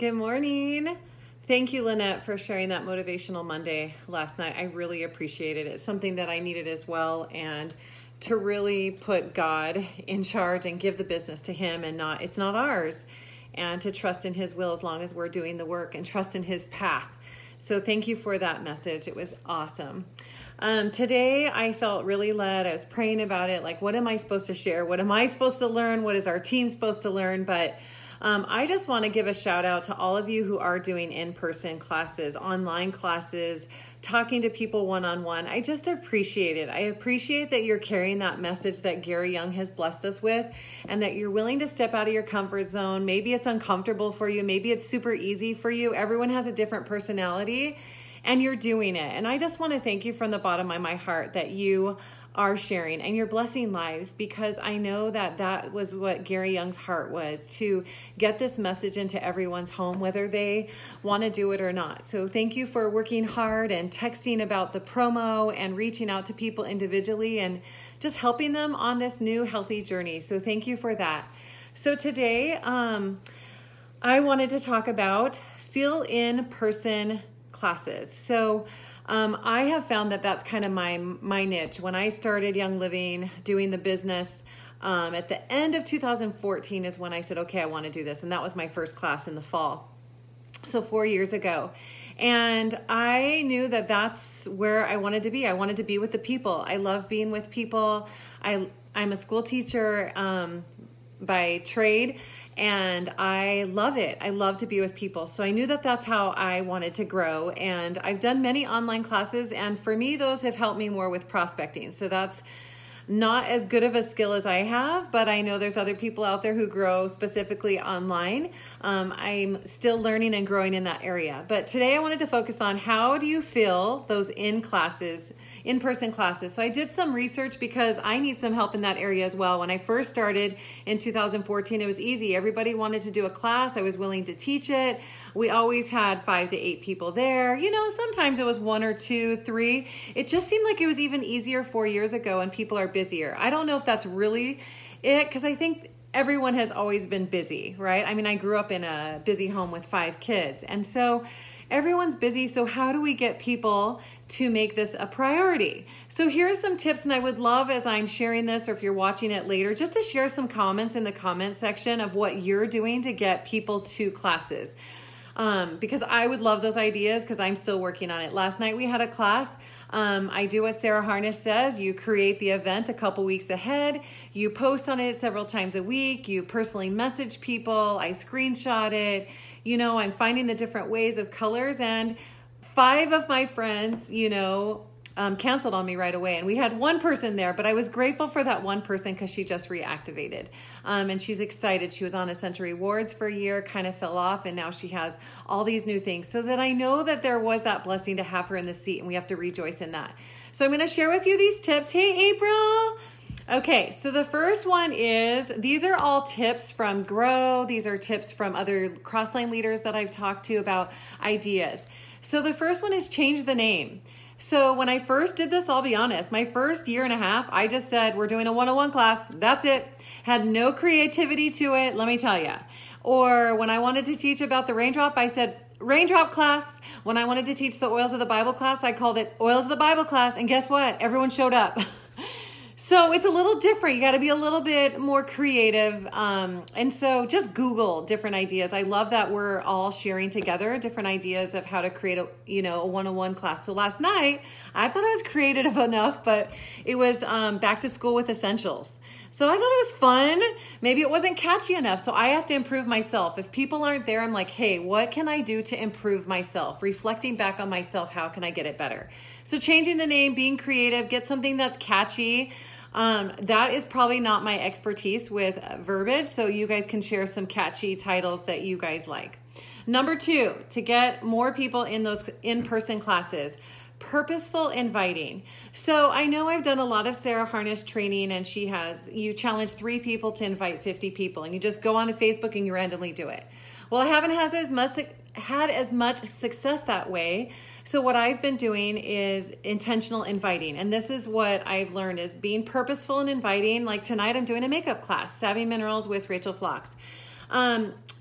Good morning. Thank you, Lynette, for sharing that Motivational Monday last night. I really appreciated it. It's something that I needed as well, and to really put God in charge and give the business to Him, and it's not ours, and to trust in His will as long as we're doing the work and trust in His path. So thank you for that message. It was awesome. Today I felt really led. I was praying about it. Like, what am I supposed to share? What am I supposed to learn? What is our team supposed to learn? But I just want to give a shout out to all of you who are doing in-person classes, online classes, talking to people one-on-one. I just appreciate it. I appreciate that you're carrying that message that Gary Young has blessed us with, and that you're willing to step out of your comfort zone. Maybe it's uncomfortable for you. Maybe it's super easy for you. Everyone has a different personality, and you're doing it. And I just want to thank you from the bottom of my heart that you are sharing and you're blessing lives, because I know that that was what Gary Young's heart was, to get this message into everyone's home, whether they want to do it or not. So thank you for working hard and texting about the promo and reaching out to people individually and just helping them on this new healthy journey. So thank you for that. So today, I wanted to talk about in-person classes. So I have found that that's kind of my niche. When I started Young Living, doing the business, at the end of 2014 is when I said, okay, I want to do this. And that was my first class in the fall. So 4 years ago. And I knew that that's where I wanted to be. I wanted to be with the people. I love being with people. I'm a school teacher by trade, and I love it. I love to be with people. So I knew that that's how I wanted to grow. And I've done many online classes, and for me, those have helped me more with prospecting. So that's not as good of a skill as I have, but I know there's other people out there who grow specifically online. I'm still learning and growing in that area. But today I wanted to focus on, how do you fill those in-person classes? So I did some research because I need some help in that area as well. When I first started in 2014, it was easy. Everybody wanted to do a class. I was willing to teach it. We always had 5 to 8 people there. You know, sometimes it was 1 or 2, 3. It just seemed like it was even easier 4 years ago, and people are busier. I don't know if that's really it, because I think everyone has always been busy, right? I mean, I grew up in a busy home with 5 kids, and so everyone's busy. So how do we get people to make this a priority? So here's some tips, and I would love, as I'm sharing this, or if you're watching it later, just to share some comments in the comment section of what you're doing to get people to classes. Because I would love those ideas, because I'm still working on it. Last night we had a class. I do what Sarah Harnish says. You create the event a couple weeks ahead. You post on it several times a week. You personally message people. I screenshot it. You know, I'm finding the different ways of colors, and 5 of my friends, canceled on me right away. And we had 1 person there, but I was grateful for that 1 person, because she just reactivated. And she's excited. She was on Essential Rewards for a year, kind of fell off, and now she has all these new things. So that I know that there was that blessing to have her in the seat, and we have to rejoice in that. So I'm going to share with you these tips. Hey, April. Okay, so the first one is, these are all tips from Grow. These are tips from other Crossline leaders that I've talked to about ideas. So the first one is change the name. So when I first did this, I'll be honest, my first year and a half, I just said, we're doing a 101 class. That's it. Had no creativity to it, let me tell you. Or when I wanted to teach about the raindrop, I said, raindrop class. When I wanted to teach the Oils of the Bible class, I called it Oils of the Bible class. And guess what? Everyone showed up. So it's a little different. You got to be a little bit more creative. And so just Google different ideas. I love that we're all sharing together different ideas of how to create a 101 class. So last night, I thought I was creative enough, but it was back to school with essentials. So I thought it was fun. Maybe it wasn't catchy enough. So I have to improve myself. If people aren't there, I'm like, hey, what can I do to improve myself? Reflecting back on myself, how can I get it better? So changing the name, being creative, get something that's catchy. That is probably not my expertise with verbiage. So you guys can share some catchy titles that you guys like. Number 2, to get more people in those in-person classes, purposeful inviting. So I know I've done a lot of Sarah Harnish training, and you challenge 3 people to invite 50 people, and you just go onto Facebook and you randomly do it. Well, I haven't had as much success that way. So what I've been doing is intentional inviting. And this is what I've learned, is being purposeful and inviting. Like tonight, I'm doing a makeup class, Savvy Minerals with Rachel Phlox.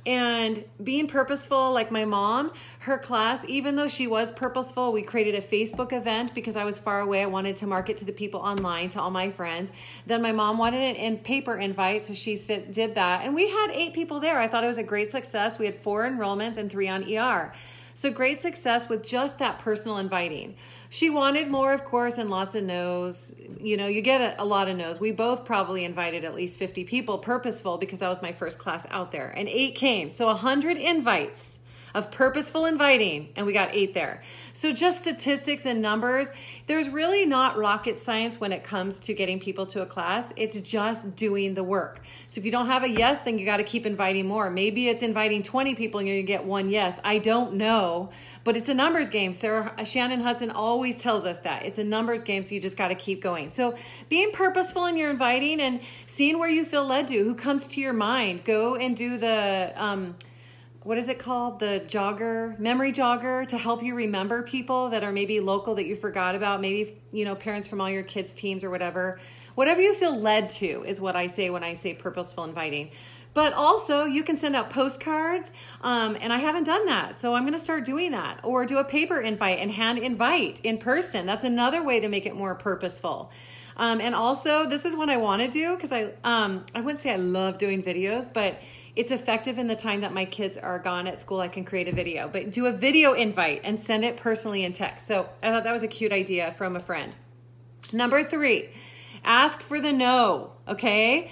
And being purposeful, like my mom, her class, even though she was purposeful, we created a Facebook event because I was far away. I wanted to market to the people online, to all my friends. Then my mom wanted it in paper invite, so she did that. And we had 8 people there. I thought it was a great success. We had 4 enrollments and 3 on ER. So great success with just that personal inviting. She wanted more, of course, and lots of no's. You know, you get a lot of no's. We both probably invited at least 50 people, purposeful, because that was my first class out there. And 8 came. So 100 invites of purposeful inviting, and we got 8 there. So just statistics and numbers, there's really not rocket science when it comes to getting people to a class. It's just doing the work. So if you don't have a yes, then you got to keep inviting more. Maybe it's inviting 20 people and you're going to get 1 yes. I don't know. But it's a numbers game. Shannon Hudson always tells us that. It's a numbers game, so you just got to keep going. So being purposeful in your inviting and seeing where you feel led to, who comes to your mind. Go and do the, what is it called? The jogger, memory jogger, to help you remember people that are maybe local that you forgot about. Maybe, you know, parents from all your kids' teams or whatever. Whatever you feel led to is what I say when I say purposeful inviting. But also, you can send out postcards, and I haven't done that, so I'm going to start doing that. Or do a paper invite and hand invite in person. That's another way to make it more purposeful. And also, this is what I want to do, because I wouldn't say I love doing videos, but it's effective in the time that my kids are gone at school. I can create a video. But do a video invite and send it personally in text. So I thought that was a cute idea from a friend. Number 3, ask for the no, okay?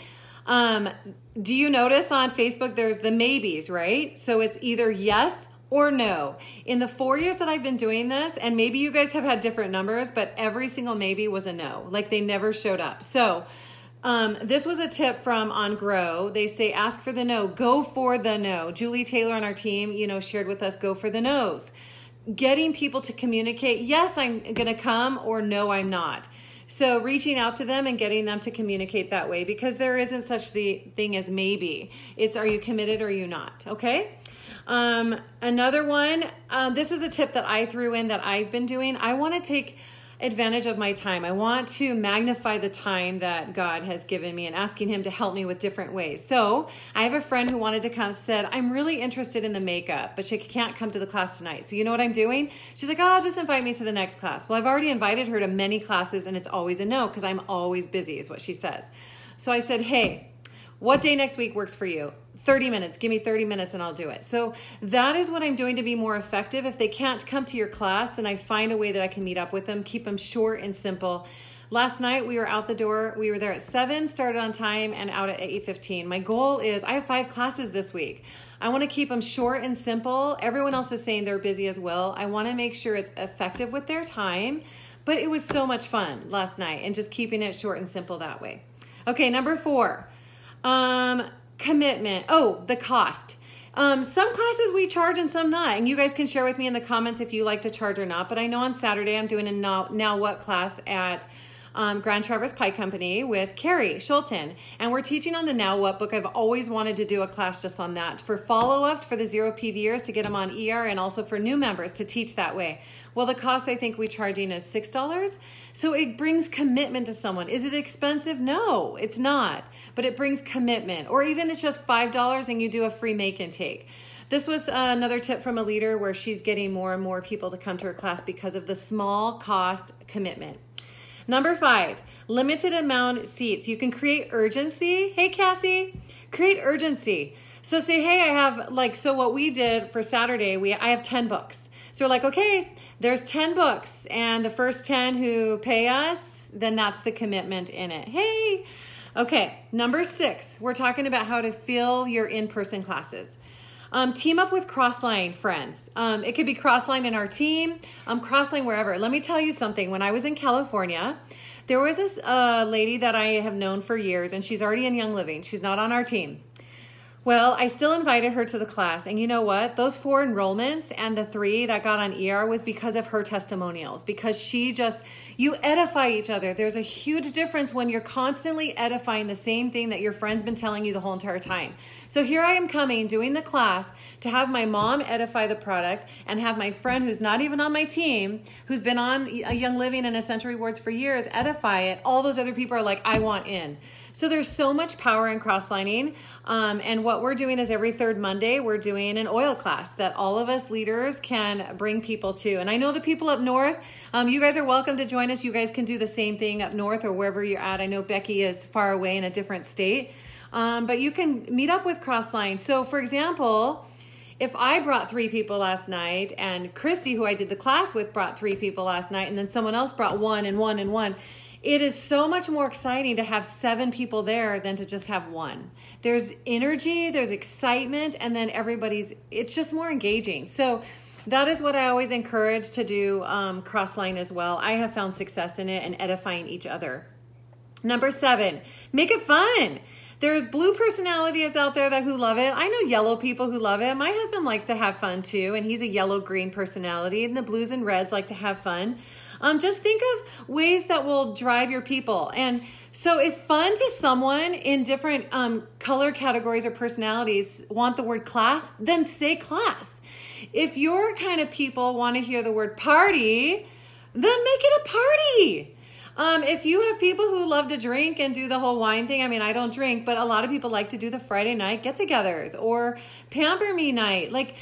Do you notice on Facebook there's the maybes, right? So it's either yes or no. In the 4 years that I've been doing this, and maybe you guys have had different numbers, but every single maybe was a no. Like they never showed up. So this was a tip from On Grow. They say ask for the no, go for the no. Julie Taylor on our team, you know, shared with us go for the no's. Getting people to communicate, yes, I'm going to come, or no, I'm not. So reaching out to them and getting them to communicate that way, because there isn't such the thing as maybe. It's are you committed or are you not, okay? Another one, this is a tip that I threw in that I've been doing. I want to take advantage of my time. I want to magnify the time that God has given me and asking him to help me with different ways. So I have a friend who wanted to come, said, I'm really interested in the makeup, but she can't come to the class tonight. So you know what I'm doing? She's like, oh, just invite me to the next class. Well, I've already invited her to many classes and it's always a no because I'm always busy is what she says. So I said, hey, what day next week works for you? 30 minutes. Give me 30 minutes and I'll do it. So that is what I'm doing to be more effective. If they can't come to your class, then I find a way that I can meet up with them, keep them short and simple. Last night we were out the door. We were there at 7, started on time, and out at 8:15. My goal is I have 5 classes this week. I want to keep them short and simple. Everyone else is saying they're busy as well. I want to make sure it's effective with their time, but it was so much fun last night and just keeping it short and simple that way. Okay, number 4. Commitment. Oh, the cost. Some classes we charge and some not. And you guys can share with me in the comments if you like to charge or not. But I know on Saturday I'm doing a Now What class at Grand Traverse Pie Company with Carrie Schulten. And we're teaching on the Now What book. I've always wanted to do a class just on that for follow-ups for the 0 PVers to get them on ER, and also for new members to teach that way. Well, the cost I think we're charging is $6. So it brings commitment to someone. Is it expensive? No, it's not. But it brings commitment. Or even it's just $5 and you do a free make and take. This was another tip from a leader where she's getting more and more people to come to her class because of the small cost commitment. Number 5, limited amount seats. You can create urgency. Hey, Cassie, create urgency. So say, hey, I have so what we did for Saturday, I have 10 books. So we're like, okay, there's 10 books, and the first 10 who pay us, then that's the commitment in it. Hey, okay, number 6, we're talking about how to fill your in-person classes. Team up with Crossline friends. It could be Crossline in our team, Crossline wherever. Let me tell you something. When I was in California, there was this lady that I have known for years, and she's already in Young Living. She's not on our team. Well, I still invited her to the class, and you know what? Those 4 enrollments and the 3 that got on ER was because of her testimonials, because you edify each other. There's a huge difference when you're constantly edifying the same thing that your friend's been telling you the whole entire time. So here I am coming, doing the class, to have my mom edify the product and have my friend who's not even on my team, who's been on Young Living and Essential Rewards for years, edify it. All those other people are like, I want in. So there's so much power in cross-lining. And what we're doing is every third Monday, we're doing an oil class that all of us leaders can bring people to. And I know the people up north, you guys are welcome to join us. You guys can do the same thing up north or wherever you're at. I know Becky is far away in a different state, but you can meet up with Crossline. So for example, if I brought 3 people last night and Christy, who I did the class with, brought 3 people last night, and then someone else brought 1 and 1 and 1, it is so much more exciting to have 7 people there than to just have 1. There's energy, there's excitement, and then it's just more engaging. So that is what I always encourage to do, Crossline as well. I have found success in it and edifying each other. Number 7, make it fun. There's blue personalities out there who love it. I know yellow people who love it. My husband likes to have fun too, and he's a yellow-green personality, and the blues and reds like to have fun. Just think of ways that will drive your people. And so if fun to someone in different color categories or personalities want the word class, then say class. If your kind of people want to hear the word party, then make it a party. If you have people who love to drink and do the whole wine thing, I mean, I don't drink, but a lot of people like to do the Friday night get-togethers or pamper me night. Like,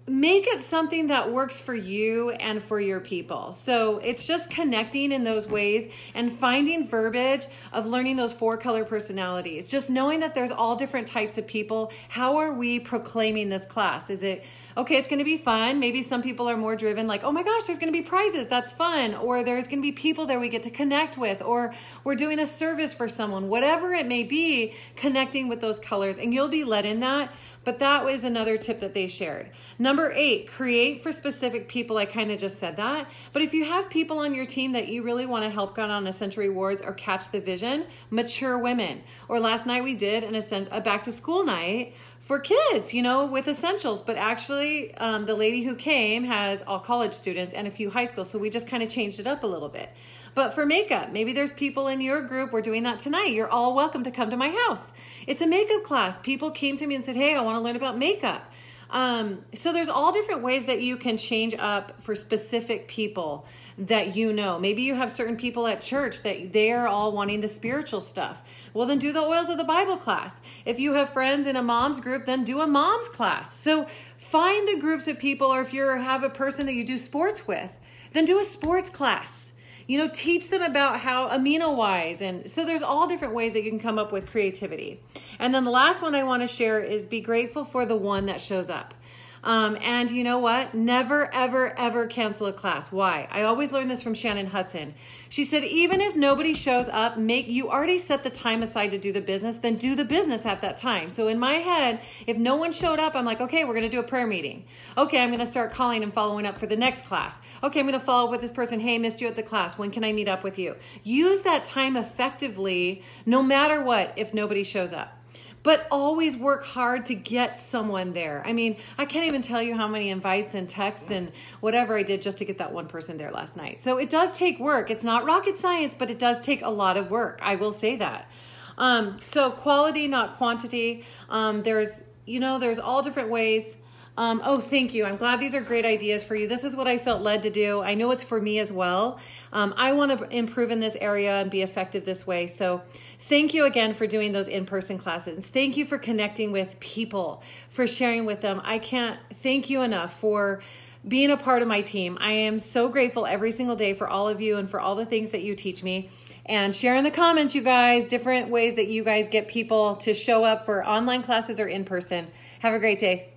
make it something that works for you and for your people. So it's just connecting in those ways and finding verbiage of learning those 4 color personalities. Just knowing that there's all different types of people. How are we proclaiming this class? Is it, okay, it's going to be fun. Maybe some people are more driven, like, oh my gosh, there's going to be prizes. That's fun. Or there's going to be people there we get to connect with. Or we're doing a service for someone. Whatever it may be, connecting with those colors. And you'll be led in that. But that was another tip that they shared. Number 8, create for specific people. I kind of just said that. But if you have people on your team that you really want to help get on Essential Rewards or catch the vision, mature women. Or last night we did a back to school night for kids, with essentials. But actually, the lady who came has all college students and a few high school. So we just kind of changed it up a little bit. But for makeup, maybe there's people in your group. We're doing that tonight. You're all welcome to come to my house. It's a makeup class. People came to me and said, hey, I want to learn about makeup. So there's all different ways that you can change up for specific people that you know. Maybe you have certain people at church that they're all wanting the spiritual stuff. Well, then do the oils of the Bible class. If you have friends in a mom's group, then do a mom's class. So find the groups of people, or if you have a person that you do sports with, then do a sports class. Teach them about how amino-wise. And so there's all different ways that you can come up with creativity. And then the last one I want to share is be grateful for the one that shows up. And you know what? Never, ever, ever cancel a class. Why? I always learned this from Shannon Hudson. She said, even if nobody shows up, you already set the time aside to do the business, then do the business at that time. So in my head, if no one showed up, I'm like, okay, we're going to do a prayer meeting. Okay, I'm going to start calling and following up for the next class. Okay, I'm going to follow up with this person. Hey, missed you at the class. When can I meet up with you? Use that time effectively, no matter what, if nobody shows up. But always work hard to get someone there. I mean, I can't even tell you how many invites and texts and whatever I did just to get that one person there last night. So it does take work. It's not rocket science, but it does take a lot of work. I will say that. So quality, not quantity. There's all different ways. Thank you. I'm glad these are great ideas for you. This is what I felt led to do. I know it's for me as well. I want to improve in this area and be effective this way. So thank you again for doing those in-person classes. Thank you for connecting with people, for sharing with them. I can't thank you enough for being a part of my team. I am so grateful every single day for all of you and for all the things that you teach me. And share in the comments, you guys, different ways that you guys get people to show up for online classes or in person. Have a great day.